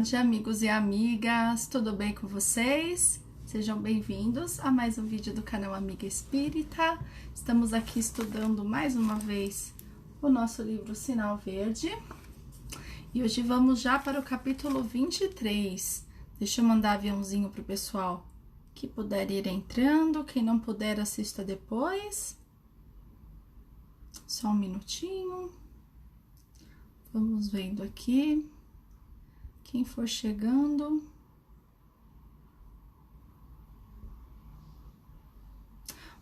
Boa tarde, amigos e amigas, tudo bem com vocês? Sejam bem-vindos a mais um vídeo do canal Amiga Espírita. Estamos aqui estudando mais uma vez o nosso livro Sinal Verde. E hoje vamos já para o capítulo 23. Deixa eu mandar aviãozinho pro pessoal que puder ir entrando, quem não puder assista depois. Só um minutinho. Vamos vendo aqui. Quem for chegando.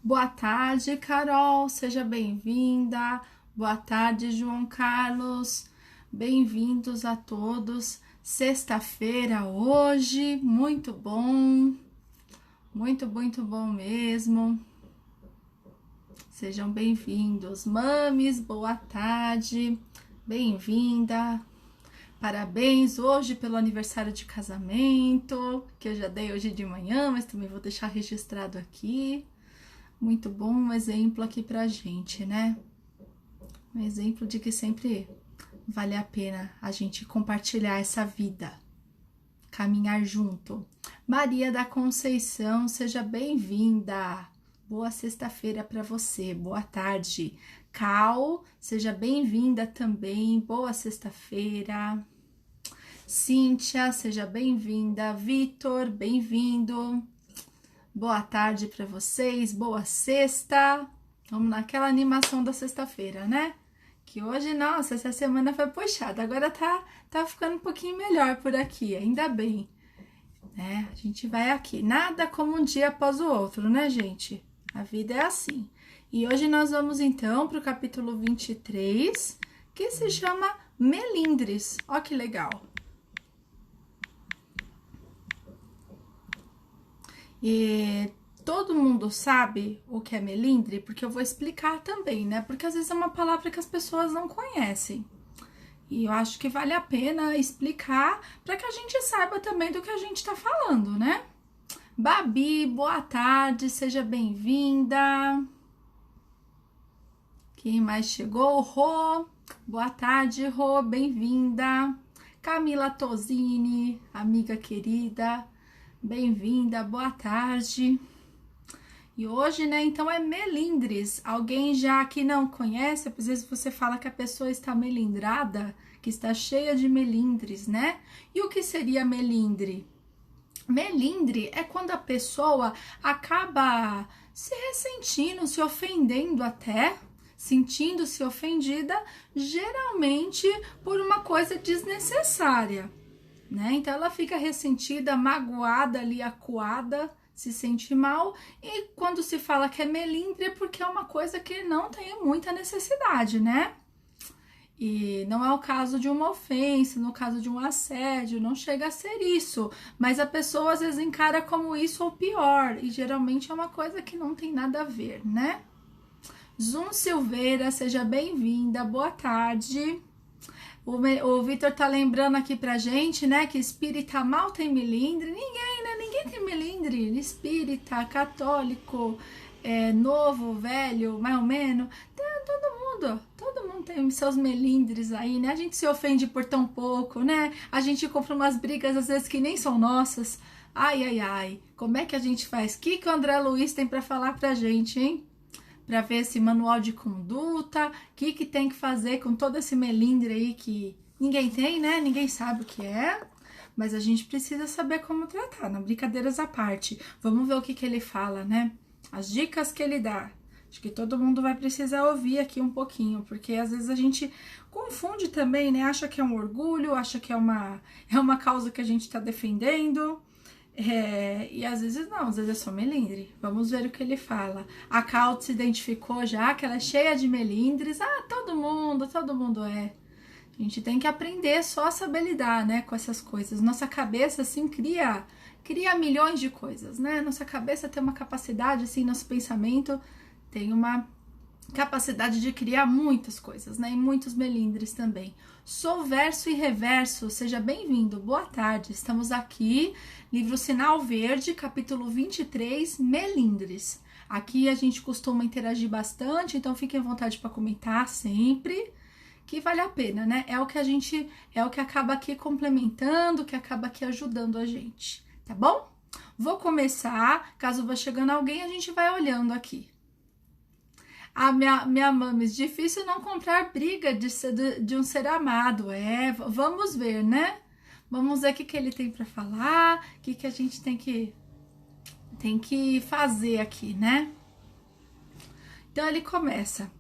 Boa tarde, Carol, seja bem-vinda. Boa tarde, João Carlos. Bem-vindos a todos. Sexta-feira hoje, muito bom. Muito bom mesmo. Sejam bem-vindos. Mames, boa tarde. Bem-vinda. Parabéns hoje pelo aniversário de casamento, que eu já dei hoje de manhã, mas também vou deixar registrado aqui. Muito bom, um exemplo aqui pra gente, né? Um exemplo de que sempre vale a pena a gente compartilhar essa vida, caminhar junto. Maria da Conceição, seja bem-vinda. Boa sexta-feira para você, boa tarde. Cal, seja bem-vinda também, boa sexta-feira. Cíntia, seja bem-vinda. Vitor, bem-vindo. Boa tarde para vocês, boa sexta. Vamos naquela animação da sexta-feira, né? Que hoje, nossa, essa semana foi puxada, agora tá ficando um pouquinho melhor por aqui, ainda bem. Né? A gente vai aqui, nada como um dia após o outro, né, gente? A vida é assim. E hoje nós vamos então para o capítulo 23, que se chama Melindres. Ó que legal. E todo mundo sabe o que é melindre? Porque eu vou explicar também, né? Porque às vezes é uma palavra que as pessoas não conhecem. E eu acho que vale a pena explicar para que a gente saiba também do que a gente tá falando, né? Babi, boa tarde, seja bem-vinda. Quem mais chegou? Rô, boa tarde, Rô, bem-vinda. Camila Tosini, amiga querida, bem-vinda, boa tarde. E hoje, né, então é melindres. Alguém já que não conhece, às vezes você fala que a pessoa está melindrada, que está cheia de melindres, né? E o que seria melindre? Melindre é quando a pessoa acaba se ressentindo, se ofendendo até, sentindo-se ofendida, geralmente por uma coisa desnecessária, né? Então ela fica ressentida, magoada ali, acuada, se sente mal, e quando se fala que é melindre é porque é uma coisa que não tem muita necessidade, né? E não é o caso de uma ofensa, no caso de um assédio, não chega a ser isso, mas a pessoa às vezes encara como isso ou pior, e geralmente é uma coisa que não tem nada a ver, né? Zum Silveira, seja bem-vinda, boa tarde. O Vitor tá lembrando aqui pra gente, né, que espírita mal tem melindre. Ninguém, né? Ninguém tem melindre. Espírita, católico, novo, velho, mais ou menos. Todo mundo tem seus melindres aí, né? A gente se ofende por tão pouco, né? A gente compra umas brigas às vezes que nem são nossas. Ai. Como é que a gente faz? O que o André Luiz tem pra falar pra gente, hein? Para ver esse manual de conduta, o que tem que fazer com todo esse melindre aí que ninguém tem, né? Ninguém sabe o que é, mas a gente precisa saber como tratar, não, brincadeiras à parte. Vamos ver o que ele fala, né? As dicas que ele dá. Acho que todo mundo vai precisar ouvir aqui um pouquinho, porque às vezes a gente confunde também, né? Acha que é um orgulho, acha que é uma causa que a gente está defendendo. E às vezes não, às vezes é só melindre. Vamos ver o que ele fala. A Cal se identificou já, que ela é cheia de melindres. Ah, todo mundo é. A gente tem que aprender só a saber lidar, né, com essas coisas. Nossa cabeça, assim, cria milhões de coisas, né? Nossa cabeça tem uma capacidade, assim, nosso pensamento tem uma capacidade de criar muitas coisas, né? E muitos melindres também. Sou verso e reverso, seja bem-vindo, boa tarde. Estamos aqui, livro Sinal Verde, capítulo 23, melindres. Aqui a gente costuma interagir bastante, então fiquem à vontade para comentar sempre. que vale a pena, né? É o que acaba aqui complementando, que acaba aqui ajudando a gente, tá bom? Vou começar, caso vá chegando alguém, a gente vai olhando aqui. A minha mames, difícil não comprar briga de um ser amado. Vamos ver, né? Vamos ver o que ele tem para falar, o que a gente tem que fazer aqui, né? Então ele começa.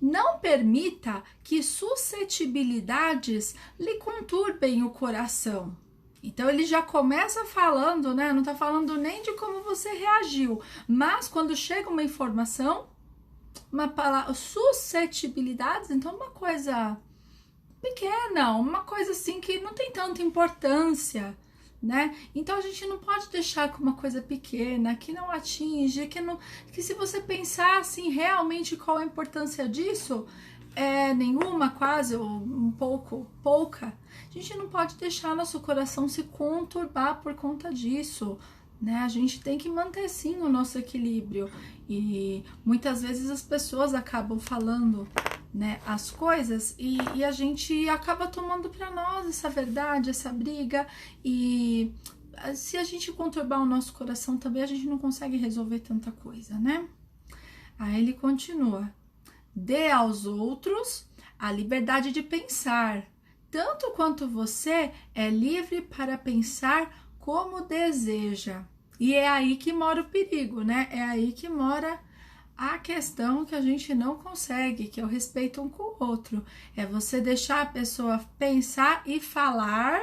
Não permita que suscetibilidades lhe conturbem o coração. Então ele já começa falando, né? Não tá falando nem de como você reagiu, mas quando chega uma informação, uma palavra, suscetibilidades, então uma coisa pequena, uma coisa assim que não tem tanta importância, né? Então a gente não pode deixar com uma coisa pequena, que não atinge, que se você pensar assim, realmente qual a importância disso, nenhuma, quase, ou um pouco, pouca, a gente não pode deixar nosso coração se conturbar por conta disso, né? A gente tem que manter sim o nosso equilíbrio, e muitas vezes as pessoas acabam falando, né, as coisas e a gente acaba tomando para nós essa verdade, essa briga, e se a gente conturbar o nosso coração também, a gente não consegue resolver tanta coisa, né? Aí ele continua: dê aos outros a liberdade de pensar, tanto quanto você é livre para pensar como deseja. E é aí que mora o perigo, né? É aí que mora a questão que a gente não consegue, que é o respeito um com o outro. É você deixar a pessoa pensar e falar,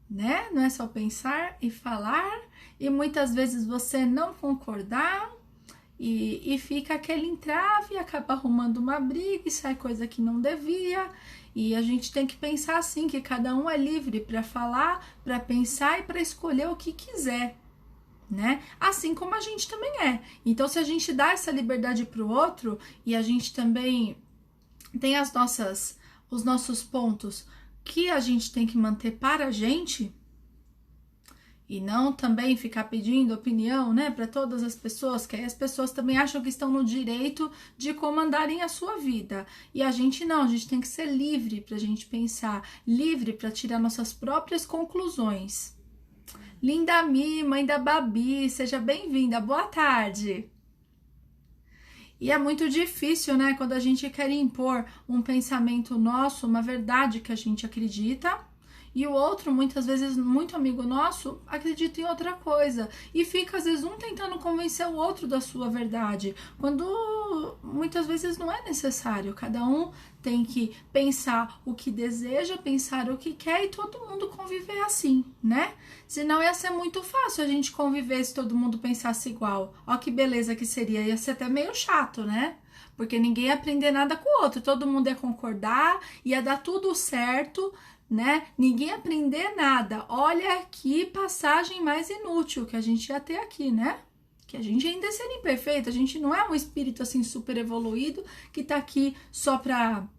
né? Não é só pensar e falar, e muitas vezes você não concordar, e fica aquele entrave, acaba arrumando uma briga e sai coisa que não devia. E a gente tem que pensar assim, que cada um é livre para falar, para pensar e para escolher o que quiser, né? Assim como a gente também é. Então, se a gente dá essa liberdade para o outro, e a gente também tem os nossos pontos que a gente tem que manter para a gente, e não também ficar pedindo opinião, né, para todas as pessoas, que aí as pessoas também acham que estão no direito de comandarem a sua vida. E a gente não, a gente tem que ser livre para a gente pensar, livre para tirar nossas próprias conclusões. Linda Mi, mãe da Babi, seja bem-vinda, boa tarde. E é muito difícil, né, quando a gente quer impor um pensamento nosso, uma verdade que a gente acredita, e o outro, muitas vezes, muito amigo nosso, acredita em outra coisa. E fica, às vezes, um tentando convencer o outro da sua verdade, quando muitas vezes não é necessário. Cada um tem que pensar o que deseja, pensar o que quer, e todo mundo conviver assim, né? Senão ia ser muito fácil a gente conviver se todo mundo pensasse igual. Ó que beleza que seria, ia ser até meio chato, né? Porque ninguém ia aprender nada com o outro, todo mundo ia concordar, ia dar tudo certo, né? Ninguém ia aprender nada. Olha que passagem mais inútil que a gente ia ter aqui, né? Que a gente ainda é ser imperfeito, a gente não é um espírito assim super evoluído que tá aqui só para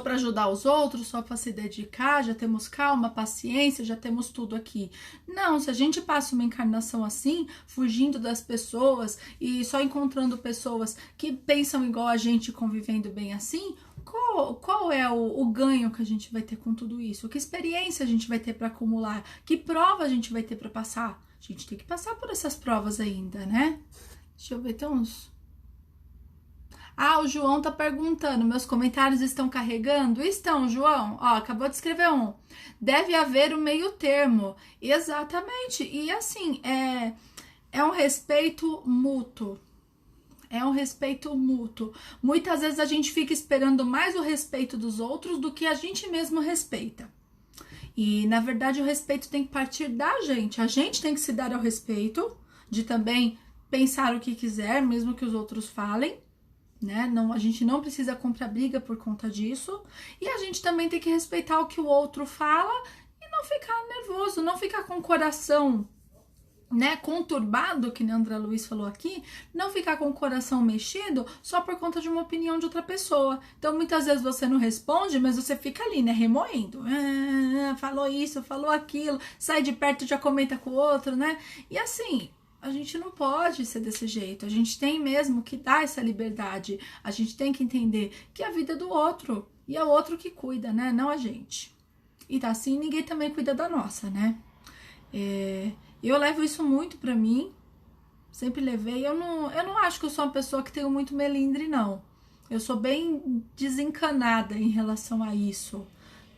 ajudar os outros, só para se dedicar. Já temos calma, paciência, já temos tudo aqui. Não, se a gente passa uma encarnação assim, fugindo das pessoas e só encontrando pessoas que pensam igual a gente, convivendo bem assim, qual é o ganho que a gente vai ter com tudo isso? Que experiência a gente vai ter para acumular? Que prova a gente vai ter para passar? A gente tem que passar por essas provas ainda, né? Deixa eu ver, tem uns... Ah, o João tá perguntando, meus comentários estão carregando? Estão, João. Ó, acabou de escrever um. Deve haver um meio termo. Exatamente. E assim, é um respeito mútuo. É um respeito mútuo. Muitas vezes a gente fica esperando mais o respeito dos outros do que a gente mesmo respeita. E, na verdade, o respeito tem que partir da gente. A gente tem que se dar ao respeito, de também pensar o que quiser, mesmo que os outros falem, né? Não, a gente não precisa comprar briga por conta disso. E a gente também tem que respeitar o que o outro fala e não ficar nervoso, não ficar com o coração, né, conturbado, que nem a André Luiz falou aqui, não ficar com o coração mexido só por conta de uma opinião de outra pessoa. Então, muitas vezes você não responde, mas você fica ali, né, remoendo. Falou isso, falou aquilo, sai de perto e já comenta com o outro, né? E assim, a gente não pode ser desse jeito. A gente tem mesmo que dar essa liberdade. A gente tem que entender que a vida é do outro. e é o outro que cuida, né? Não a gente. E tá assim, ninguém também cuida da nossa, né? Eu levo isso muito pra mim, sempre levei. Eu não acho que eu sou uma pessoa que tenho muito melindre, não. Eu sou bem desencanada em relação a isso,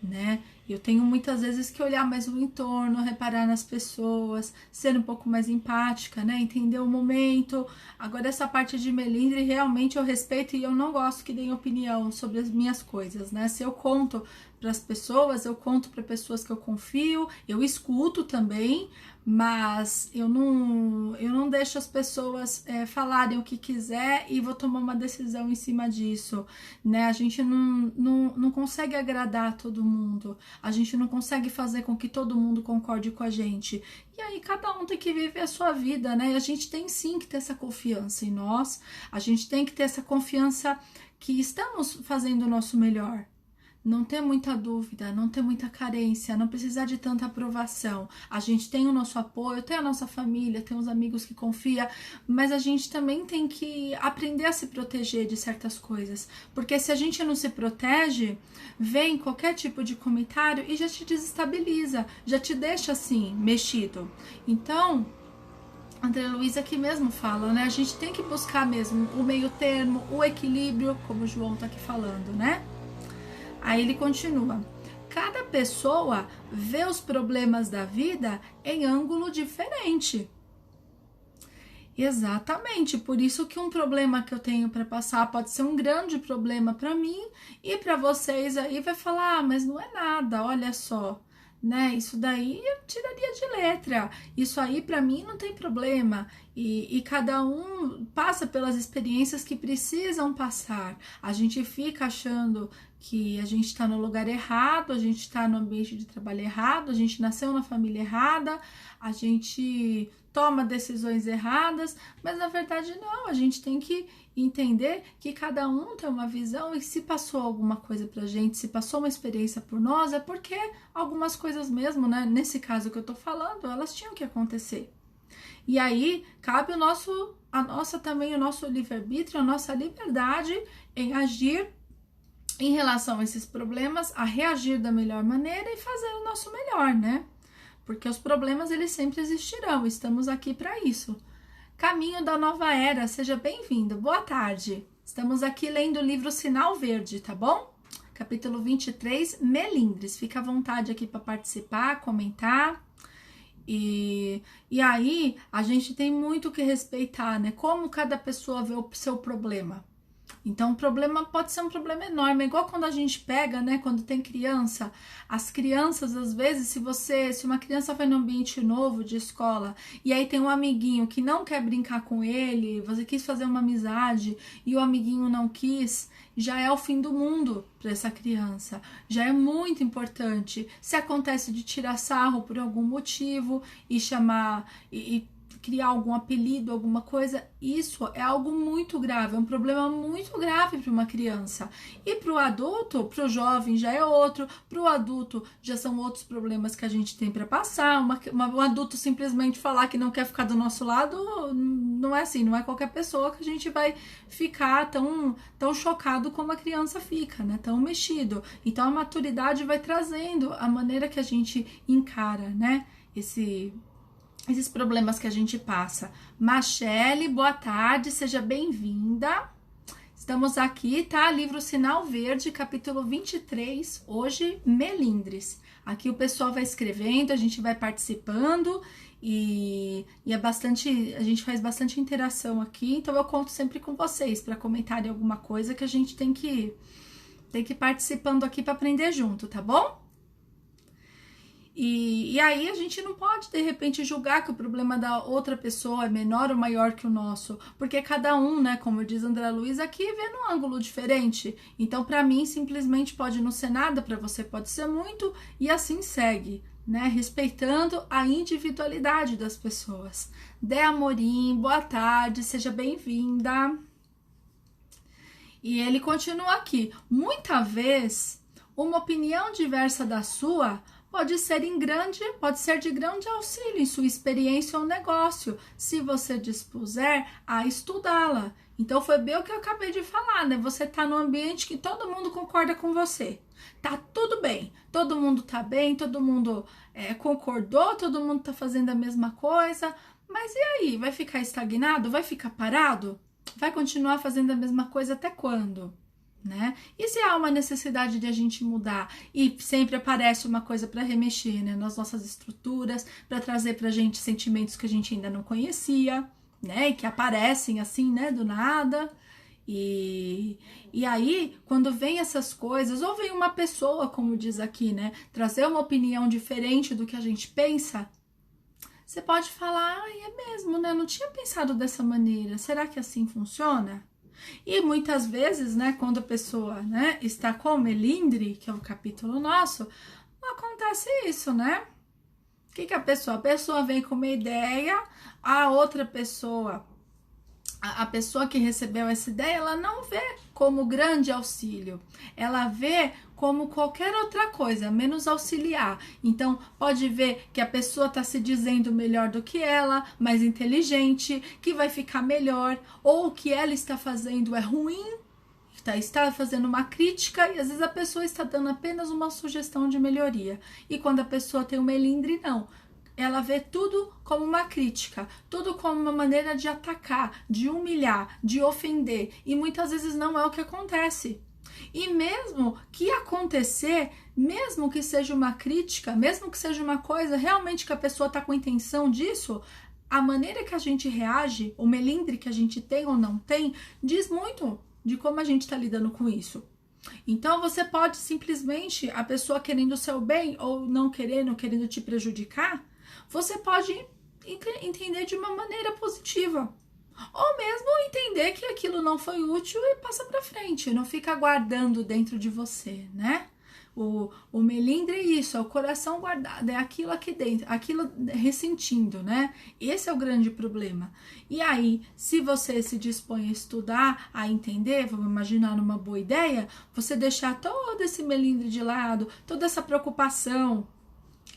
né? Eu tenho muitas vezes que olhar mais o entorno, reparar nas pessoas, ser um pouco mais empática, né? Entender o momento. Agora, essa parte de melindre, realmente eu respeito e eu não gosto que deem opinião sobre as minhas coisas, né? Se eu conto para as pessoas, eu conto para pessoas que eu confio, eu escuto também, mas eu não deixo as pessoas falarem o que quiser e vou tomar uma decisão em cima disso, né? A gente não consegue agradar todo mundo, a gente não consegue fazer com que todo mundo concorde com a gente. E aí cada um tem que viver a sua vida, né? E a gente tem sim que ter essa confiança em nós, a gente tem que ter essa confiança que estamos fazendo o nosso melhor. Não ter muita dúvida, não ter muita carência, não precisar de tanta aprovação. A gente tem o nosso apoio, tem a nossa família, tem os amigos que confiam, mas a gente também tem que aprender a se proteger de certas coisas. Porque se a gente não se protege, vem qualquer tipo de comentário e já te desestabiliza, já te deixa assim, mexido. Então, André Luiz aqui mesmo fala, né? A gente tem que buscar mesmo o meio termo, o equilíbrio, como o João tá aqui falando, né? Aí ele continua: cada pessoa vê os problemas da vida em ângulo diferente. Exatamente, por isso que um problema que eu tenho para passar pode ser um grande problema para mim e para vocês aí vai falar, mas não é nada, olha só, né? Isso daí eu tiraria de letra. Isso aí para mim não tem problema. E cada um passa pelas experiências que precisam passar. A gente fica achando que a gente está no lugar errado, a gente está no ambiente de trabalho errado, a gente nasceu na família errada, a gente toma decisões erradas, mas na verdade não, a gente tem que entender que cada um tem uma visão e se passou alguma coisa pra gente, se passou uma experiência por nós, é porque algumas coisas mesmo, né, nesse caso que eu tô falando, elas tinham que acontecer. E aí, cabe o nosso livre-arbítrio, a nossa liberdade em agir em relação a esses problemas, a reagir da melhor maneira e fazer o nosso melhor, né? Porque os problemas, eles sempre existirão, estamos aqui para isso. Caminho da Nova Era, seja bem-vindo, boa tarde. Estamos aqui lendo o livro Sinal Verde, tá bom? Capítulo 23, Melindres. Fica à vontade aqui para participar, comentar. E aí, a gente tem muito que respeitar, né? Como cada pessoa vê o seu problema. Então, o problema pode ser um problema enorme, é igual quando a gente pega, né, quando tem criança, as crianças, às vezes, se uma criança vai num ambiente novo de escola, e aí tem um amiguinho que não quer brincar com ele, você quis fazer uma amizade, e o amiguinho não quis, já é o fim do mundo para essa criança, já é muito importante. Se acontece de tirar sarro por algum motivo, e chamar, e criar algum apelido, alguma coisa, isso é algo muito grave, é um problema muito grave para uma criança. E para o adulto, para o jovem já é outro, para o adulto já são outros problemas que a gente tem para passar. Um adulto simplesmente falar que não quer ficar do nosso lado, não é assim, não é qualquer pessoa que a gente vai ficar tão chocado como a criança fica, né? Tão mexido. Então a maturidade vai trazendo a maneira que a gente encara, né? Esses problemas que a gente passa. Machele, boa tarde, seja bem-vinda. Estamos aqui, tá? Livro Sinal Verde, capítulo 23, hoje, Melindres. Aqui o pessoal vai escrevendo, a gente vai participando e a gente faz bastante interação aqui, então eu conto sempre com vocês para comentarem alguma coisa que a gente tem que ir participando aqui para aprender junto, tá bom? E aí a gente não pode, de repente, julgar que o problema da outra pessoa é menor ou maior que o nosso, porque cada um, né, como diz André Luiz aqui, vê num ângulo diferente. Então, para mim, simplesmente pode não ser nada, para você pode ser muito, e assim segue, né, respeitando a individualidade das pessoas. Dé Amorim, boa tarde, seja bem-vinda. E ele continua aqui: muita vez, uma opinião diversa da sua pode ser de grande auxílio em sua experiência ou negócio, se você dispuser a estudá-la. Então foi bem o que eu acabei de falar, né? Você tá num ambiente que todo mundo concorda com você. Tá tudo bem, todo mundo tá bem, todo mundo concordou, todo mundo tá fazendo a mesma coisa. Mas e aí? Vai ficar estagnado? Vai ficar parado? Vai continuar fazendo a mesma coisa até quando? Né? E se há uma necessidade de a gente mudar e sempre aparece uma coisa para remexer, né, nas nossas estruturas, para trazer para a gente sentimentos que a gente ainda não conhecia, né, e que aparecem assim, né, do nada. E aí, quando vem essas coisas, ou vem uma pessoa, como diz aqui, né, trazer uma opinião diferente do que a gente pensa, você pode falar, é mesmo, né, não tinha pensado dessa maneira, será que assim funciona? E muitas vezes, né, quando a pessoa, né, está com o melindre, que é o capítulo nosso, acontece isso, né? O que a pessoa vem com uma ideia, a outra pessoa, a pessoa que recebeu essa ideia, ela não vê como grande auxílio, ela vê como qualquer outra coisa, menos auxiliar. Então, pode ver que a pessoa está se dizendo melhor do que ela, mais inteligente, que vai ficar melhor, ou o que ela está fazendo é ruim, está fazendo uma crítica, e às vezes a pessoa está dando apenas uma sugestão de melhoria. E quando a pessoa tem um melindre, não. Ela vê tudo como uma crítica, tudo como uma maneira de atacar, de humilhar, de ofender. E muitas vezes não é o que acontece. E mesmo que acontecer, mesmo que seja uma crítica, mesmo que seja uma coisa realmente que a pessoa está com intenção disso, a maneira que a gente reage, o melindre que a gente tem ou não tem, diz muito de como a gente está lidando com isso. Então você pode simplesmente, a pessoa querendo o seu bem ou não querendo te prejudicar, você pode entender de uma maneira positiva. Ou mesmo entender que aquilo não foi útil e passa pra frente, não fica guardando dentro de você, né? O melindre é isso, é o coração guardado, é aquilo aqui dentro, aquilo ressentindo, né? Esse é o grande problema. E aí, se você se dispõe a estudar, a entender, vamos imaginar numa boa ideia, você deixar todo esse melindre de lado, toda essa preocupação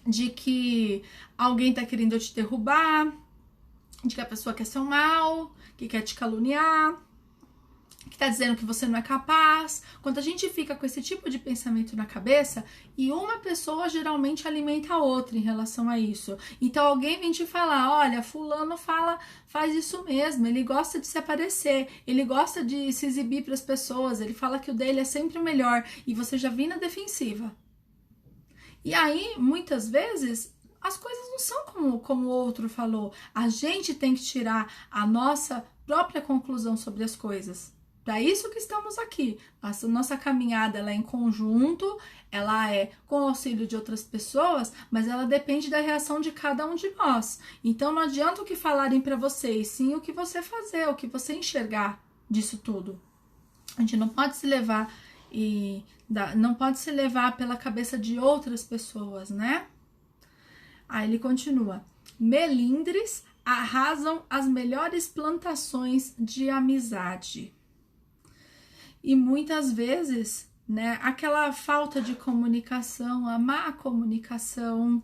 de que alguém tá querendo te derrubar, de que a pessoa quer seu mal, que quer te caluniar, que tá dizendo que você não é capaz. Quando a gente fica com esse tipo de pensamento na cabeça, e uma pessoa geralmente alimenta a outra em relação a isso. Então alguém vem te falar, olha, fulano faz isso mesmo, ele gosta de se aparecer, ele gosta de se exibir para as pessoas, ele fala que o dele é sempre o melhor, e você já vem na defensiva. E aí, muitas vezes, as coisas não são como o outro falou. A gente tem que tirar a nossa própria conclusão sobre as coisas. Para isso que estamos aqui. A nossa caminhada ela é em conjunto, ela é com o auxílio de outras pessoas, mas ela depende da reação de cada um de nós. Então não adianta o que falarem para vocês, sim o que você fazer, o que você enxergar disso tudo. A gente não pode se levar não pode se levar pela cabeça de outras pessoas, né? Aí ele continua: melindres arrasam as melhores plantações de amizade. E muitas vezes, né, aquela falta de comunicação, a má comunicação,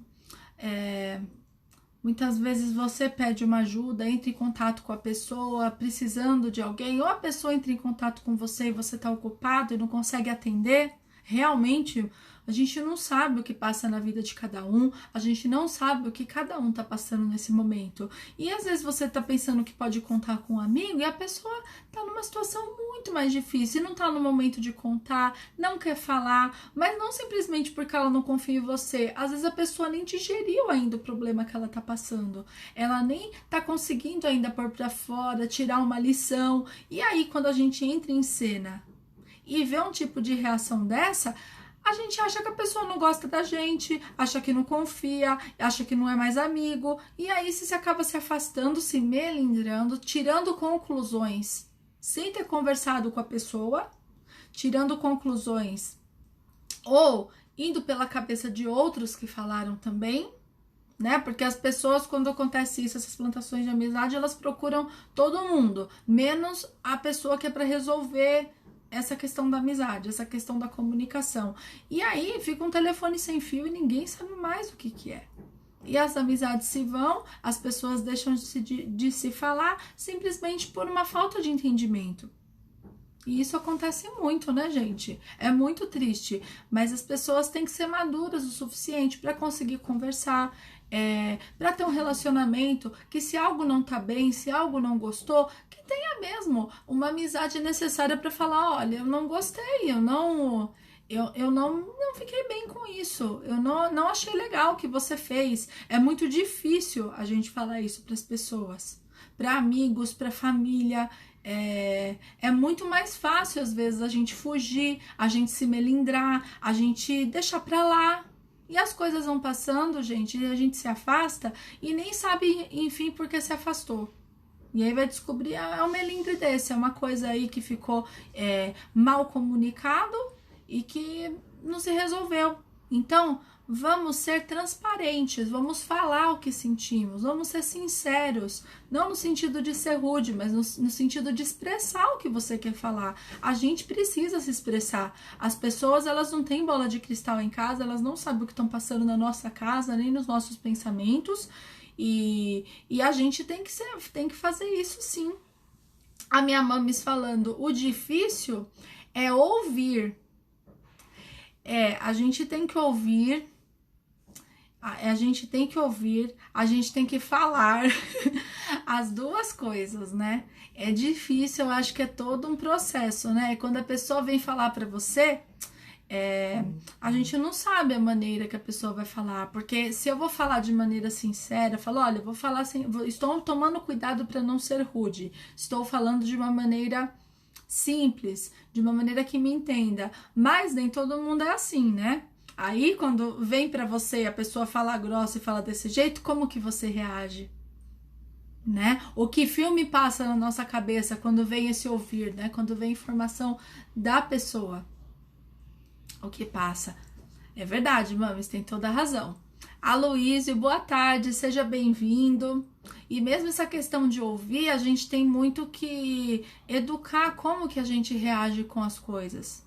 muitas vezes você pede uma ajuda, entra em contato com a pessoa, precisando de alguém, ou a pessoa entra em contato com você e você está ocupado e não consegue atender. Realmente, a gente não sabe o que passa na vida de cada um, a gente não sabe o que cada um tá passando nesse momento. E às vezes você tá pensando que pode contar com um amigo e a pessoa tá numa situação muito mais difícil, e não tá no momento de contar, não quer falar, mas não simplesmente porque ela não confia em você. Às vezes a pessoa nem digeriu ainda o problema que ela tá passando, ela nem tá conseguindo ainda pôr pra fora, tirar uma lição. E aí, quando a gente entra em cena e vê um tipo de reação dessa, a gente acha que a pessoa não gosta da gente, acha que não confia, acha que não é mais amigo, e aí você acaba se afastando, se melindrando, tirando conclusões sem ter conversado com a pessoa, tirando conclusões ou indo pela cabeça de outros que falaram também, né? Porque as pessoas, quando acontece isso, essas plantações de amizade, elas procuram todo mundo, menos a pessoa que é para resolver essa questão da amizade, essa questão da comunicação. E aí fica um telefone sem fio e ninguém sabe mais o que é, E as amizades se vão, as pessoas deixam de se falar simplesmente por uma falta de entendimento. E isso acontece muito, né, gente? É muito triste, mas as pessoas têm que ser maduras o suficiente para conseguir conversar, para ter um relacionamento que, se algo não tá bem, se algo não gostou, que tenha mesmo uma amizade necessária para falar: olha, eu não gostei, eu não fiquei bem com isso, eu não achei legal o que você fez. É muito difícil a gente falar isso para as pessoas, para amigos, para família. É muito mais fácil, às vezes, a gente fugir, a gente se melindrar, a gente deixar pra lá. E as coisas vão passando, gente, e a gente se afasta e nem sabe, enfim, por que se afastou. E aí vai descobrir, é um melindre desse, é uma coisa aí que ficou mal comunicado e que não se resolveu. Então, vamos ser transparentes, vamos falar o que sentimos, vamos ser sinceros, não no sentido de ser rude, mas no sentido de expressar o que você quer falar. A gente precisa se expressar. As pessoas, elas não têm bola de cristal em casa, elas não sabem o que estão passando na nossa casa, nem nos nossos pensamentos, e a gente tem que fazer isso sim. A minha mamis falando, o difícil é ouvir. A gente tem que ouvir, a gente tem que ouvir, a gente tem que falar as duas coisas, né? É difícil, eu acho que é todo um processo, né? Quando a pessoa vem falar pra você, a gente não sabe a maneira que a pessoa vai falar, porque se eu vou falar de maneira sincera, falo, olha, eu vou falar assim, estou tomando cuidado para não ser rude, estou falando de uma maneira simples, de uma maneira que me entenda, mas nem todo mundo é assim, né? Aí quando vem pra você a pessoa fala grossa e fala desse jeito, como que você reage? Né? O que filme passa na nossa cabeça quando vem esse ouvir, né? Quando vem informação da pessoa, o que passa? É verdade, mames, tem toda a razão. Aloísio, boa tarde, seja bem-vindo. E mesmo essa questão de ouvir, a gente tem muito que educar como que a gente reage com as coisas.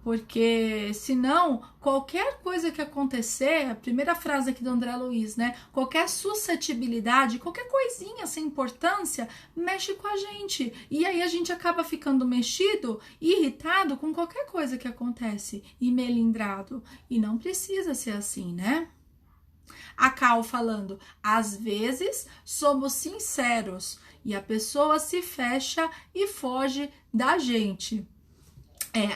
Porque senão, qualquer coisa que acontecer, a primeira frase aqui do André Luiz, né? Qualquer suscetibilidade, qualquer coisinha sem importância, mexe com a gente. E aí a gente acaba ficando mexido, irritado com qualquer coisa que acontece e melindrado. E não precisa ser assim, né? A Cal falando, às vezes somos sinceros e a pessoa se fecha e foge da gente.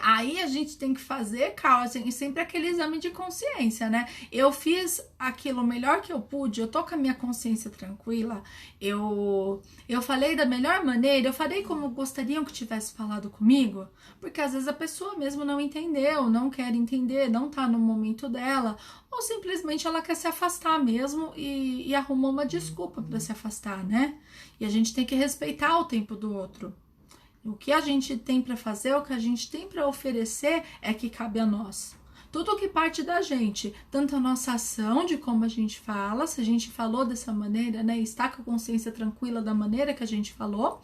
Aí a gente tem que fazer, Cal, assim, sempre aquele exame de consciência, né? Eu fiz aquilo melhor que eu pude, eu tô com a minha consciência tranquila, eu falei da melhor maneira, eu falei como gostariam que tivesse falado comigo, porque às vezes a pessoa mesmo não entendeu, não quer entender, não tá no momento dela, ou simplesmente ela quer se afastar mesmo e arrumou uma desculpa para se afastar, né? E a gente tem que respeitar o tempo do outro. O que a gente tem para fazer, o que a gente tem para oferecer é que cabe a nós. Tudo que parte da gente, tanto a nossa ação de como a gente fala, se a gente falou dessa maneira, né, está com a consciência tranquila da maneira que a gente falou,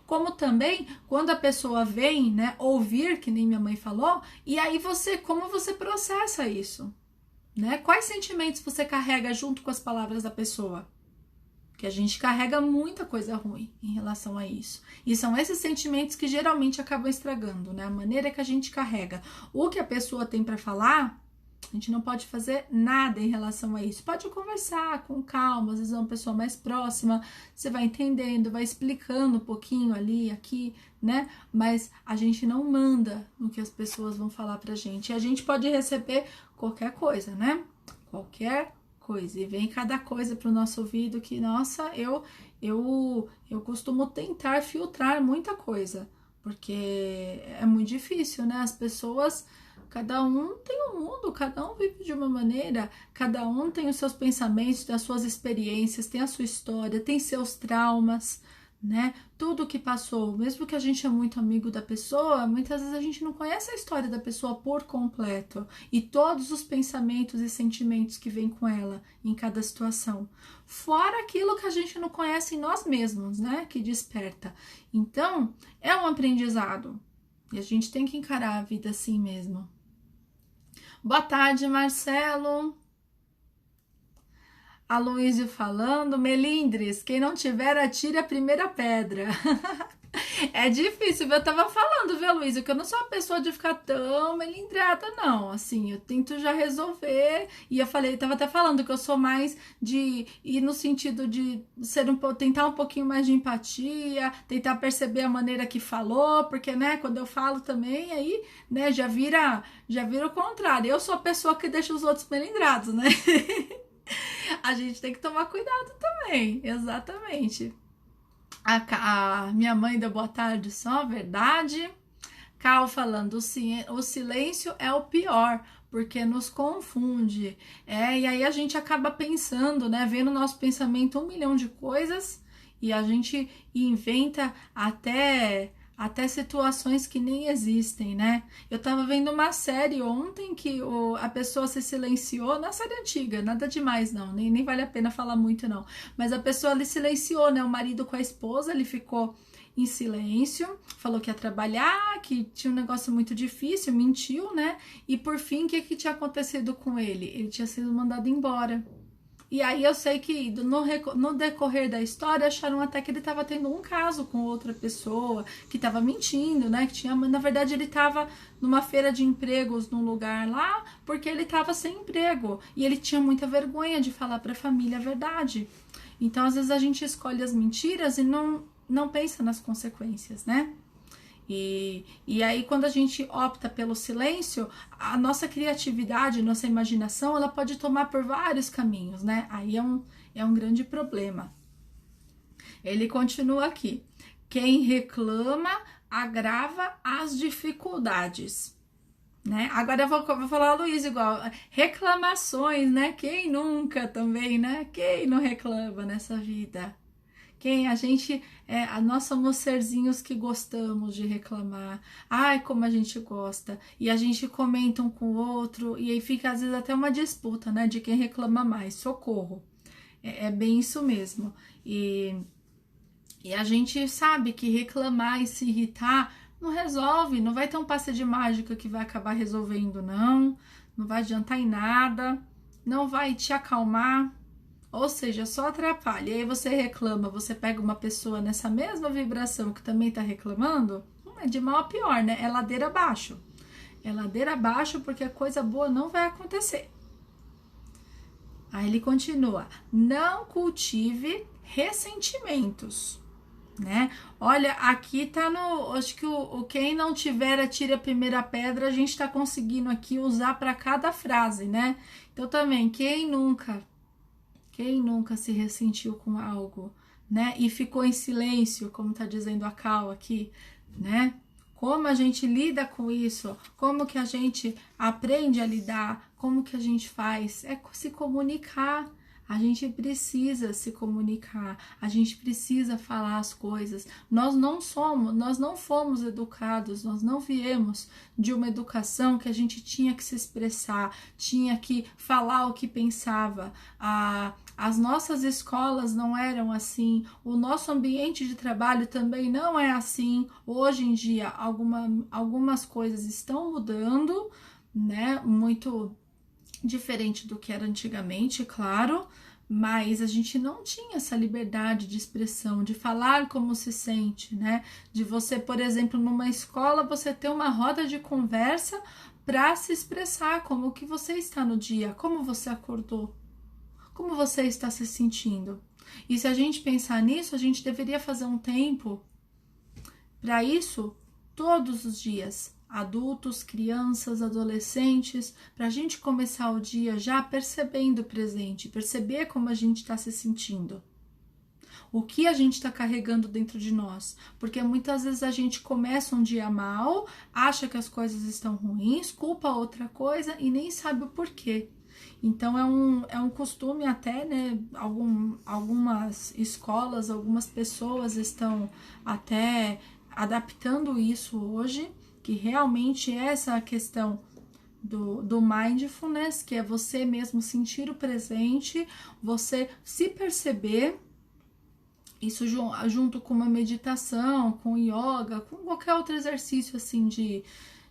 como também quando a pessoa vem, né, ouvir, que nem minha mãe falou, e aí como você processa isso, né? Quais sentimentos você carrega junto com as palavras da pessoa? Que a gente carrega muita coisa ruim em relação a isso. E são esses sentimentos que geralmente acabam estragando, né? A maneira que a gente carrega. O que a pessoa tem para falar, a gente não pode fazer nada em relação a isso. Pode conversar com calma, às vezes é uma pessoa mais próxima, você vai entendendo, vai explicando um pouquinho ali, aqui, né? Mas a gente não manda no que as pessoas vão falar pra gente. E a gente pode receber qualquer coisa, né? Qualquer coisa, e vem cada coisa pro nosso ouvido que, nossa, eu costumo tentar filtrar muita coisa, porque é muito difícil, né? As pessoas, cada um tem um mundo, cada um vive de uma maneira, cada um tem os seus pensamentos, tem as suas experiências, tem a sua história, tem seus traumas, né? Tudo que passou, mesmo que a gente é muito amigo da pessoa, muitas vezes a gente não conhece a história da pessoa por completo e todos os pensamentos e sentimentos que vêm com ela em cada situação. Fora aquilo que a gente não conhece em nós mesmos, né? Que desperta. Então, é um aprendizado e a gente tem que encarar a vida assim mesmo. Boa tarde, Marcelo. Aloysio falando, Melindres, quem não tiver, atire a primeira pedra. É difícil, eu tava falando, viu, Luísa, que eu não sou uma pessoa de ficar tão melindrada, não, assim, eu tento já resolver, e eu falei, tava até falando que eu sou mais de ir no sentido de ser tentar um pouquinho mais de empatia, tentar perceber a maneira que falou, porque, né, quando eu falo também, aí, né, já vira o contrário, eu sou a pessoa que deixa os outros melindrados, né? A gente tem que tomar cuidado também, exatamente. A minha mãe deu boa tarde só, verdade. Cal falando, o silêncio é o pior, porque nos confunde. E aí a gente acaba pensando, né? Vendo no nosso pensamento 1 milhão de coisas e a gente inventa até situações que nem existem, né? Eu tava vendo uma série ontem que a pessoa se silenciou, na série antiga, nada demais não, nem vale a pena falar muito não, mas a pessoa ali silenciou, né? O marido com a esposa, ele ficou em silêncio, falou que ia trabalhar, que tinha um negócio muito difícil, mentiu, né? E por fim, o que tinha acontecido com ele? Ele tinha sido mandado embora. E aí eu sei que no decorrer da história acharam até que ele estava tendo um caso com outra pessoa, que estava mentindo, né? Que tinha, na verdade ele estava numa feira de empregos num lugar lá, porque ele estava sem emprego e ele tinha muita vergonha de falar para a família a verdade. Então às vezes a gente escolhe as mentiras e não pensa nas consequências, né? E aí, quando a gente opta pelo silêncio, a nossa criatividade, nossa imaginação, ela pode tomar por vários caminhos, né? Aí é um grande problema. Ele continua aqui. Quem reclama agrava as dificuldades. Né? Agora eu vou falar, Luiz, igual. Reclamações, né? Quem nunca também, né? Quem não reclama nessa vida? Quem a gente nós somos serzinhos que gostamos de reclamar. Ai, como a gente gosta. E a gente comenta um com o outro e aí fica às vezes até uma disputa, né, de quem reclama mais. Socorro. É bem isso mesmo. E a gente sabe que reclamar e se irritar não resolve, não vai ter um passe de mágica que vai acabar resolvendo, não vai adiantar em nada, não vai te acalmar. Ou seja, só atrapalha. E aí você reclama, você pega uma pessoa nessa mesma vibração que também tá reclamando, é de mal a pior, né? É ladeira abaixo. É ladeira abaixo porque a coisa boa não vai acontecer. Aí ele continua: não cultive ressentimentos, né? Olha, aqui tá no, acho que o quem não tiver atire a primeira pedra, a gente tá conseguindo aqui usar para cada frase, né? Então também, quem nunca se ressentiu com algo, né? E ficou em silêncio, como tá dizendo a Cal aqui, né? Como a gente lida com isso? Como que a gente aprende a lidar? Como que a gente faz? É se comunicar. A gente precisa se comunicar, a gente precisa falar as coisas. Nós não fomos educados, nós não viemos de uma educação que a gente tinha que se expressar, tinha que falar o que pensava. As nossas escolas não eram assim, o nosso ambiente de trabalho também não é assim. Hoje em dia, algumas coisas estão mudando, né? Muito diferente do que era antigamente, claro, mas a gente não tinha essa liberdade de expressão, de falar como se sente, né? De você, por exemplo, numa escola, você ter uma roda de conversa para se expressar como que você está no dia, como você acordou, como você está se sentindo. E se a gente pensar nisso, a gente deveria fazer um tempo para isso todos os dias. Adultos, crianças, adolescentes, para a gente começar o dia já percebendo o presente, perceber como a gente está se sentindo, o que a gente está carregando dentro de nós, porque muitas vezes a gente começa um dia mal, acha que as coisas estão ruins, culpa outra coisa e nem sabe o porquê. Então é um costume até, né, algumas escolas, algumas pessoas estão até adaptando isso hoje, que realmente é essa questão do mindfulness, que é você mesmo sentir o presente, você se perceber, isso junto com uma meditação, com yoga, com qualquer outro exercício assim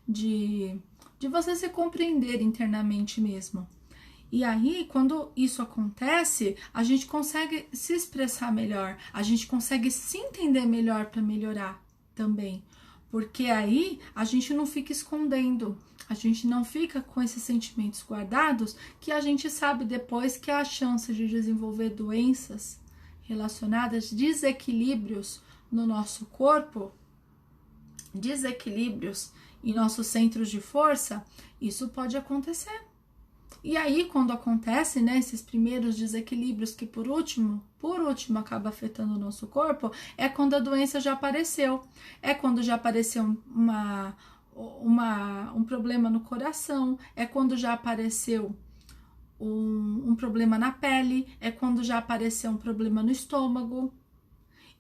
de você se compreender internamente mesmo. E aí, quando isso acontece, a gente consegue se expressar melhor, a gente consegue se entender melhor para melhorar também. Porque aí a gente não fica escondendo, a gente não fica com esses sentimentos guardados, que a gente sabe depois que a chance de desenvolver doenças relacionadas, desequilíbrios no nosso corpo, desequilíbrios em nossos centros de força, isso pode acontecer. E aí, quando acontece, né, esses primeiros desequilíbrios que por último acaba afetando o nosso corpo, é quando a doença já apareceu. É quando já apareceu um problema no coração, é quando já apareceu um problema na pele, é quando já apareceu um problema no estômago.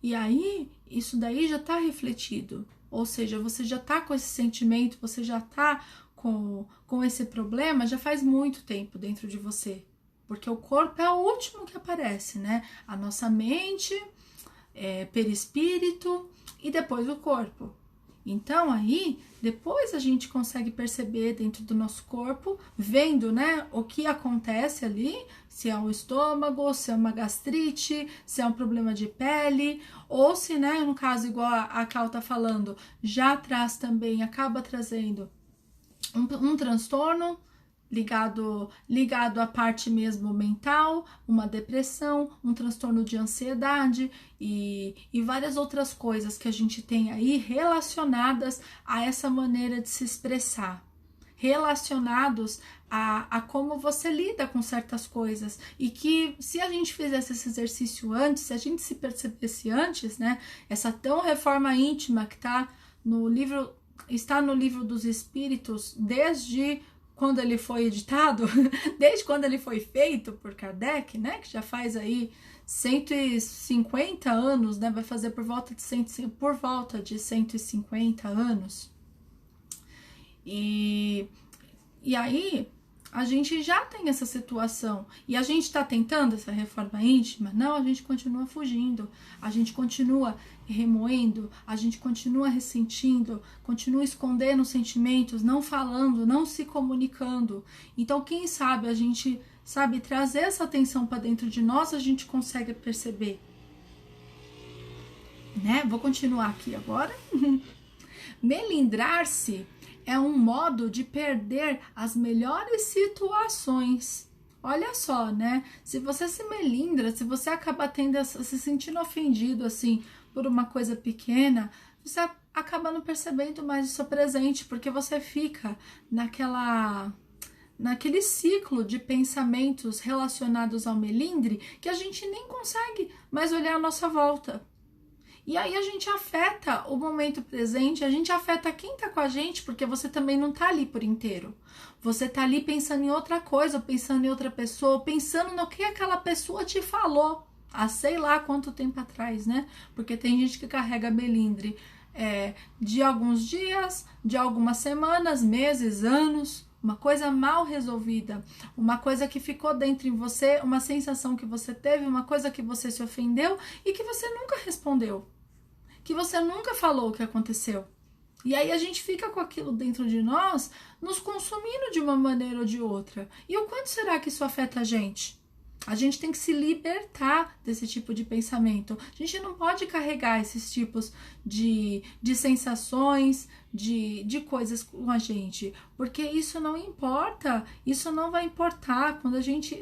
E aí, isso daí já está refletido. Ou seja, você já está com esse sentimento, você já está com esse problema já faz muito tempo dentro de você. Porque o corpo é o último que aparece, né? A nossa mente, perispírito e depois o corpo. Então aí, depois a gente consegue perceber dentro do nosso corpo, vendo, né, o que acontece ali, se é um estômago, se é uma gastrite, se é um problema de pele, ou se, né, no caso igual a Cal tá falando, já traz também, acaba trazendo um transtorno ligado à parte mesmo mental, uma depressão, um transtorno de ansiedade e várias outras coisas que a gente tem aí relacionadas a essa maneira de se expressar, relacionados a como você lida com certas coisas, e que se a gente fizesse esse exercício antes, se a gente se percebesse antes, né, essa tão reforma íntima que está no livro dos Espíritos desde quando ele foi editado, desde quando ele foi feito por Kardec, né, que já faz aí 150 anos, né, vai fazer por volta de 150 anos. E aí a gente já tem essa situação e a gente está tentando essa reforma íntima? Não, a gente continua fugindo, a gente continua remoendo, a gente continua ressentindo, continua escondendo sentimentos, não falando, não se comunicando. Então, quem sabe a gente trazer essa atenção para dentro de nós, a gente consegue perceber, né? Vou continuar aqui agora. Melindrar-se é um modo de perder as melhores situações. Olha só, né? Se você se melindra, se você acaba se sentindo ofendido assim por uma coisa pequena, você acaba não percebendo mais o seu presente, porque você fica naquele ciclo de pensamentos relacionados ao melindre que a gente nem consegue mais olhar à nossa volta. E aí a gente afeta o momento presente, a gente afeta quem tá com a gente, porque você também não tá ali por inteiro. Você tá ali pensando em outra coisa, pensando em outra pessoa, pensando no que aquela pessoa te falou há sei lá quanto tempo atrás, né? Porque tem gente que carrega melindre de alguns dias, de algumas semanas, meses, anos, uma coisa mal resolvida, uma coisa que ficou dentro em você, uma sensação que você teve, uma coisa que você se ofendeu e que você nunca respondeu, que você nunca falou o que aconteceu. E aí a gente fica com aquilo dentro de nós, nos consumindo de uma maneira ou de outra. E o quanto será que isso afeta a gente? A gente tem que se libertar desse tipo de pensamento. A gente não pode carregar esses tipos de sensações, de coisas com a gente, porque isso não importa, isso não vai importar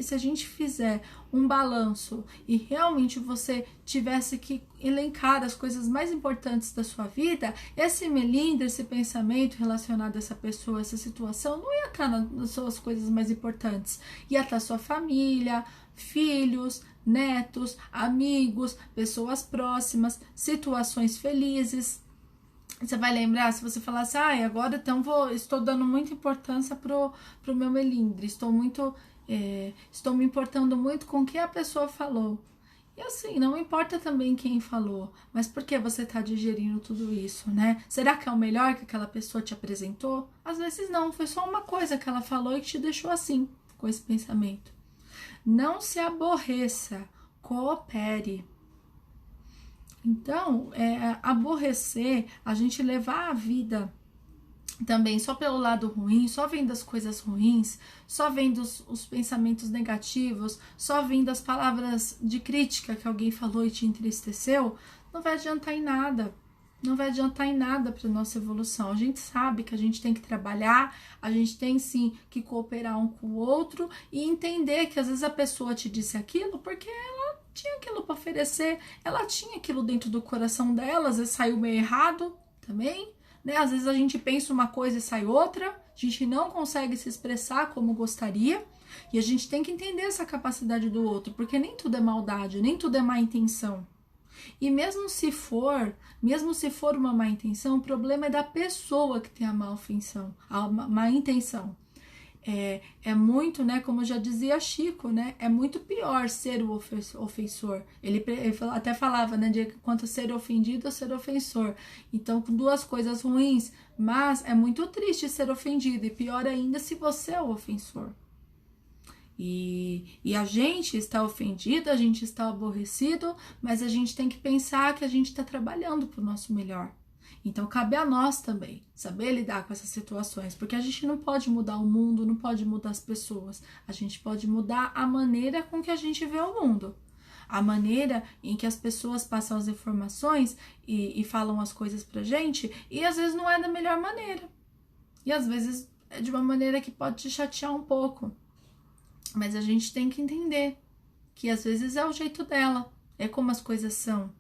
se a gente fizer um balanço e realmente você tivesse que elencar as coisas mais importantes da sua vida, esse melindre, esse pensamento relacionado a essa pessoa, essa situação, não ia estar nas suas coisas mais importantes, ia estar sua família, filhos, netos, amigos, pessoas próximas, situações felizes. Você vai lembrar, se você falasse, agora então estou dando muita importância pro meu melindre, estou me importando muito com o que a pessoa falou. E assim, não importa também quem falou, mas por que você está digerindo tudo isso, né? Será que é o melhor que aquela pessoa te apresentou? Às vezes não, foi só uma coisa que ela falou e que te deixou assim, com esse pensamento. Não se aborreça, coopere. Então, aborrecer, a gente levar a vida também só pelo lado ruim, só vendo as coisas ruins, só vendo os pensamentos negativos, só vendo as palavras de crítica que alguém falou e te entristeceu, não vai adiantar em nada. Não vai adiantar em nada para nossa evolução. A gente sabe que a gente tem que trabalhar, a gente tem sim que cooperar um com o outro e entender que às vezes a pessoa te disse aquilo porque ela tinha aquilo para oferecer, ela tinha aquilo dentro do coração dela, às vezes saiu meio errado também, né? Às vezes a gente pensa uma coisa e sai outra, a gente não consegue se expressar como gostaria e a gente tem que entender essa capacidade do outro, porque nem tudo é maldade, nem tudo é má intenção. E mesmo se for uma má intenção, o problema é da pessoa que tem a má intenção. É muito, né, como já dizia Chico, né, é muito pior ser o ofensor. Ele até falava, né, de quanto ser ofendido ou ser ofensor. Então, com duas coisas ruins, mas é muito triste ser ofendido e pior ainda se você é o ofensor. E a gente está ofendido, a gente está aborrecido, mas a gente tem que pensar que a gente está trabalhando para o nosso melhor. Então, cabe a nós também saber lidar com essas situações, porque a gente não pode mudar o mundo, não pode mudar as pessoas. A gente pode mudar a maneira com que a gente vê o mundo. A maneira em que as pessoas passam as informações e falam as coisas pra gente, e às vezes não é da melhor maneira. E às vezes é de uma maneira que pode te chatear um pouco. Mas a gente tem que entender que às vezes é o jeito dela, é como as coisas são,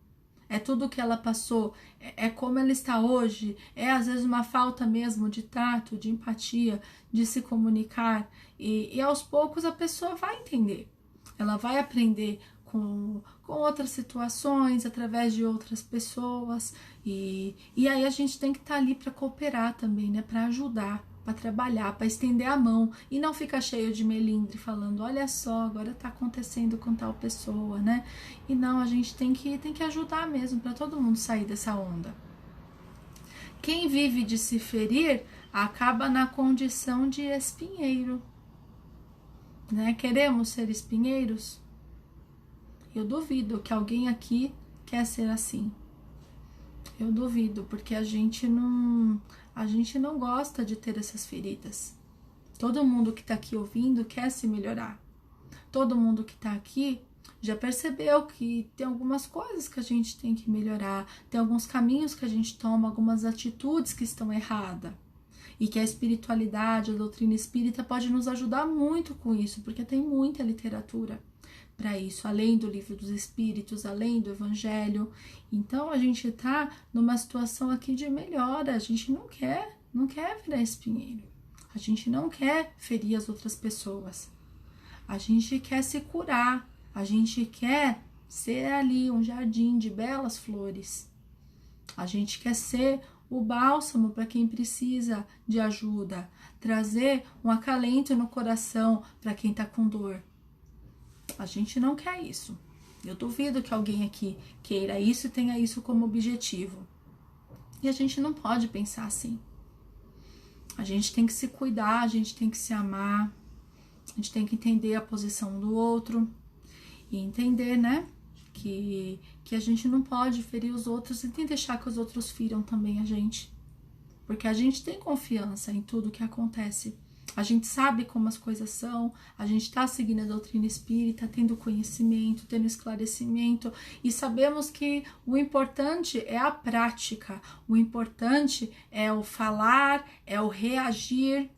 é tudo que ela passou, é como ela está hoje, é às vezes uma falta mesmo de tato, de empatia, de se comunicar, e aos poucos a pessoa vai entender, ela vai aprender com outras situações, através de outras pessoas, e aí a gente tem que estar ali para cooperar também, né, para ajudar, para trabalhar, para estender a mão e não ficar cheio de melindre falando, olha só, agora tá acontecendo com tal pessoa, né? E não, a gente tem que ajudar mesmo para todo mundo sair dessa onda. Quem vive de se ferir acaba na condição de espinheiro, né? Queremos ser espinheiros? Eu duvido que alguém aqui quer ser assim. Eu duvido, porque a gente não gosta de ter essas feridas. Todo mundo que tá aqui ouvindo quer se melhorar. Todo mundo que tá aqui já percebeu que tem algumas coisas que a gente tem que melhorar, tem alguns caminhos que a gente toma, algumas atitudes que estão erradas. E que a espiritualidade, a doutrina espírita pode nos ajudar muito com isso, porque tem muita literatura para isso, além do livro dos espíritos, além do evangelho. Então a gente tá numa situação aqui de melhora, a gente não quer virar espinheiro, a gente não quer ferir as outras pessoas, a gente quer se curar, a gente quer ser ali um jardim de belas flores, a gente quer ser o bálsamo para quem precisa de ajuda, trazer um acalento no coração para quem tá com dor. A gente não quer isso. Eu duvido que alguém aqui queira isso e tenha isso como objetivo. E a gente não pode pensar assim. A gente tem que se cuidar, a gente tem que se amar, a gente tem que entender a posição do outro e entender, né, que a gente não pode ferir os outros e nem deixar que os outros firam também a gente. Porque a gente tem confiança em tudo que acontece. A gente sabe como as coisas são, a gente está seguindo a doutrina espírita, tendo conhecimento, tendo esclarecimento, e sabemos que o importante é a prática, o importante é o falar, é o reagir,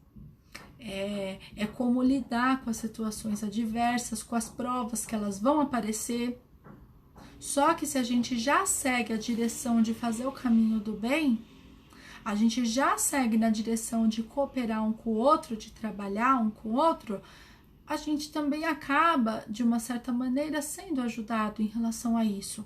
é como lidar com as situações adversas, com as provas que elas vão aparecer. Só que se a gente já segue a direção de fazer o caminho do bem, a gente já segue na direção de cooperar um com o outro, de trabalhar um com o outro, a gente também acaba, de uma certa maneira, sendo ajudado em relação a isso.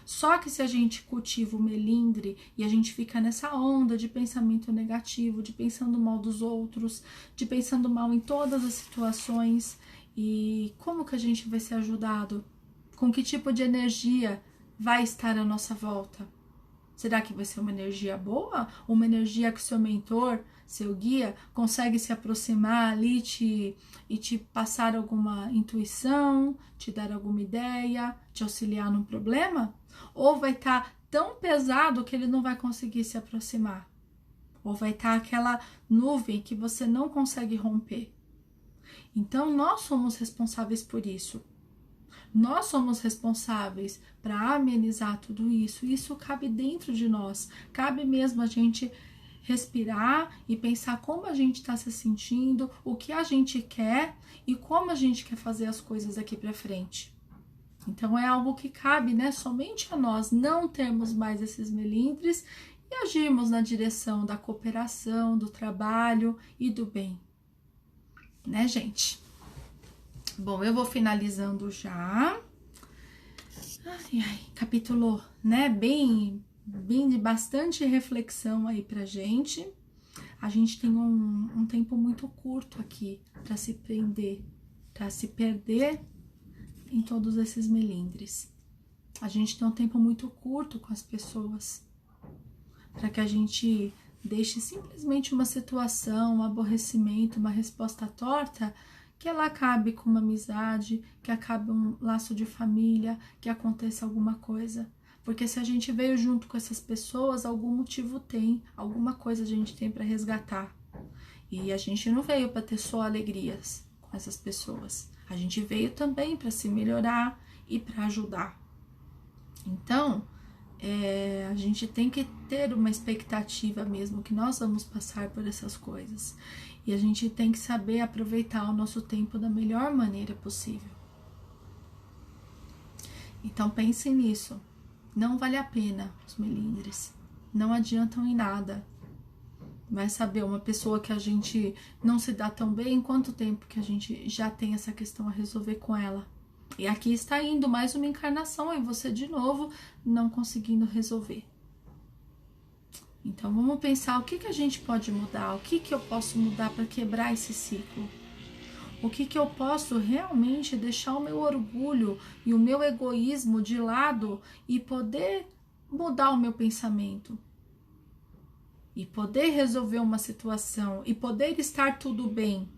Só que se a gente cultiva o melindre e a gente fica nessa onda de pensamento negativo, de pensando mal dos outros, de pensando mal em todas as situações, e como que a gente vai ser ajudado? Com que tipo de energia vai estar à nossa volta? Será que vai ser uma energia boa? Uma energia que seu mentor, seu guia, consegue se aproximar ali e te passar alguma intuição, te dar alguma ideia, te auxiliar num problema? Ou vai estar tão pesado que ele não vai conseguir se aproximar? ou vai estar aquela nuvem que você não consegue romper. Então, nós somos responsáveis por isso. Nós somos responsáveis para amenizar tudo isso. Isso cabe dentro de nós. Cabe mesmo a gente respirar e pensar como a gente está se sentindo, o que a gente quer e como a gente quer fazer as coisas aqui para frente. Então é algo que cabe, né, somente a nós não termos mais esses melindres e agirmos na direção da cooperação, do trabalho e do bem. Né, gente? Bom, eu vou finalizando já. Capítulo, né, bem de bastante reflexão aí pra gente. A gente tem um tempo muito curto aqui para se prender, para se perder em todos esses melindres. A gente tem um tempo muito curto com as pessoas, para que a gente deixe simplesmente uma situação, um aborrecimento, uma resposta torta, que ela acabe com uma amizade, que acabe um laço de família, que aconteça alguma coisa. Porque se a gente veio junto com essas pessoas, algum motivo tem, alguma coisa a gente tem para resgatar. E a gente não veio para ter só alegrias com essas pessoas. A gente veio também para se melhorar e para ajudar. Então, a gente tem que ter uma expectativa mesmo que nós vamos passar por essas coisas. E a gente tem que saber aproveitar o nosso tempo da melhor maneira possível. Então pensem nisso. Não vale a pena os melindres. Não adiantam em nada. Vai saber, uma pessoa que a gente não se dá tão bem, quanto tempo que a gente já tem essa questão a resolver com ela. E aqui está indo mais uma encarnação, e você de novo não conseguindo resolver. Então vamos pensar o que a gente pode mudar, o que eu posso mudar para quebrar esse ciclo. O que eu posso realmente deixar o meu orgulho e o meu egoísmo de lado e poder mudar o meu pensamento. E poder resolver uma situação e poder estar tudo bem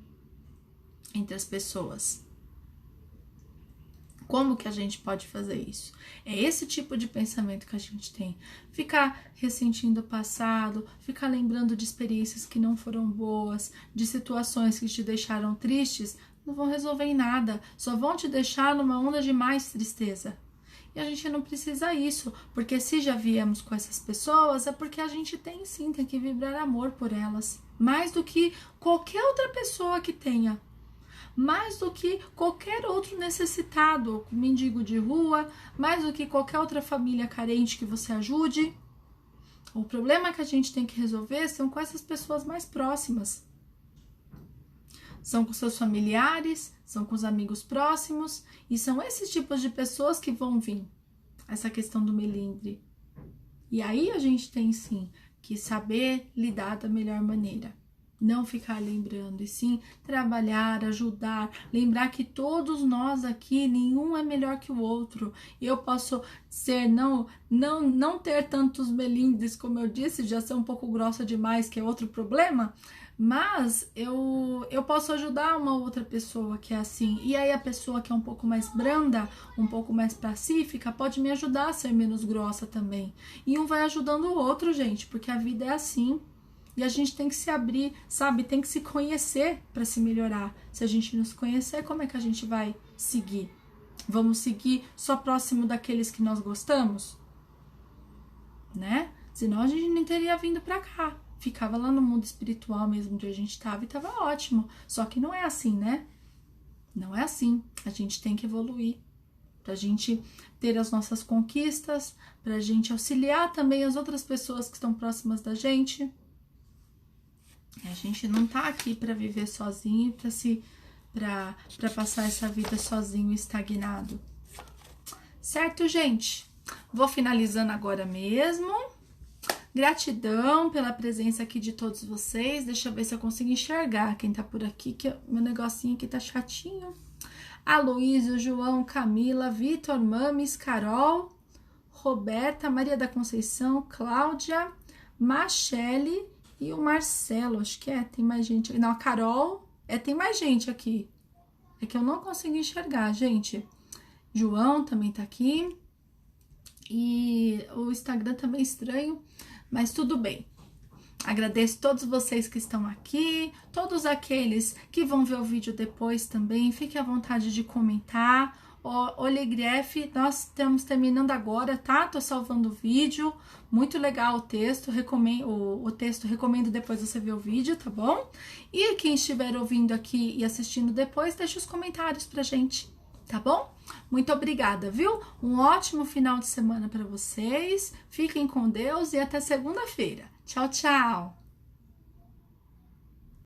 entre as pessoas. Como que a gente pode fazer isso? É esse tipo de pensamento que a gente tem. Ficar ressentindo o passado, ficar lembrando de experiências que não foram boas, de situações que te deixaram tristes, não vão resolver em nada, só vão te deixar numa onda de mais tristeza. E a gente não precisa isso, porque se já viemos com essas pessoas, é porque a gente tem sim, tem que vibrar amor por elas. Mais do que qualquer outra pessoa que tenha. Mais do que qualquer outro necessitado, mendigo de rua, mais do que qualquer outra família carente que você ajude. O problema que a gente tem que resolver são com essas pessoas mais próximas. São com seus familiares, são com os amigos próximos, e são esses tipos de pessoas que vão vir. Essa questão do melindre. E aí a gente tem sim que saber lidar da melhor maneira. Não ficar lembrando, e sim trabalhar, ajudar, lembrar que todos nós aqui, nenhum é melhor que o outro. Eu posso ser, não ter tantos melindres, como eu disse, já ser um pouco grossa demais, que é outro problema, mas eu posso ajudar uma outra pessoa que é assim. E aí a pessoa que é um pouco mais branda, um pouco mais pacífica, pode me ajudar a ser menos grossa também. E um vai ajudando o outro, gente, porque a vida é assim. E a gente tem que se abrir, sabe? Tem que se conhecer para se melhorar. Se a gente não se conhecer, como é que a gente vai seguir? Vamos seguir só próximo daqueles que nós gostamos? Né? Senão a gente não teria vindo para cá. Ficava lá no mundo espiritual mesmo, onde a gente estava, e estava ótimo. Só que não é assim, né? Não é assim. A gente tem que evoluir. Pra gente ter as nossas conquistas, pra gente auxiliar também as outras pessoas que estão próximas da gente. A gente não tá aqui para viver sozinho, para passar essa vida sozinho, estagnado. Certo, gente? Vou finalizando agora mesmo. Gratidão pela presença aqui de todos vocês. Deixa eu ver se eu consigo enxergar quem tá por aqui, que meu negocinho aqui tá chatinho. Aloísio, João, Camila, Vitor, Mames, Carol, Roberta, Maria da Conceição, Cláudia, Machele e o Marcelo, acho que tem mais gente aqui. Não, a Carol, tem mais gente aqui. É que eu não consigo enxergar, gente. João também tá aqui. E o Instagram também é estranho, mas tudo bem. Agradeço todos vocês que estão aqui, todos aqueles que vão ver o vídeo depois também. Fique à vontade de comentar. Oligref, nós estamos terminando agora, tá? Tô salvando o vídeo. Muito legal o texto. Recomendo depois você ver o vídeo, tá bom? E quem estiver ouvindo aqui e assistindo depois, deixa os comentários pra gente, tá bom? Muito obrigada, viu? Um ótimo final de semana para vocês. Fiquem com Deus e até segunda-feira. Tchau, tchau!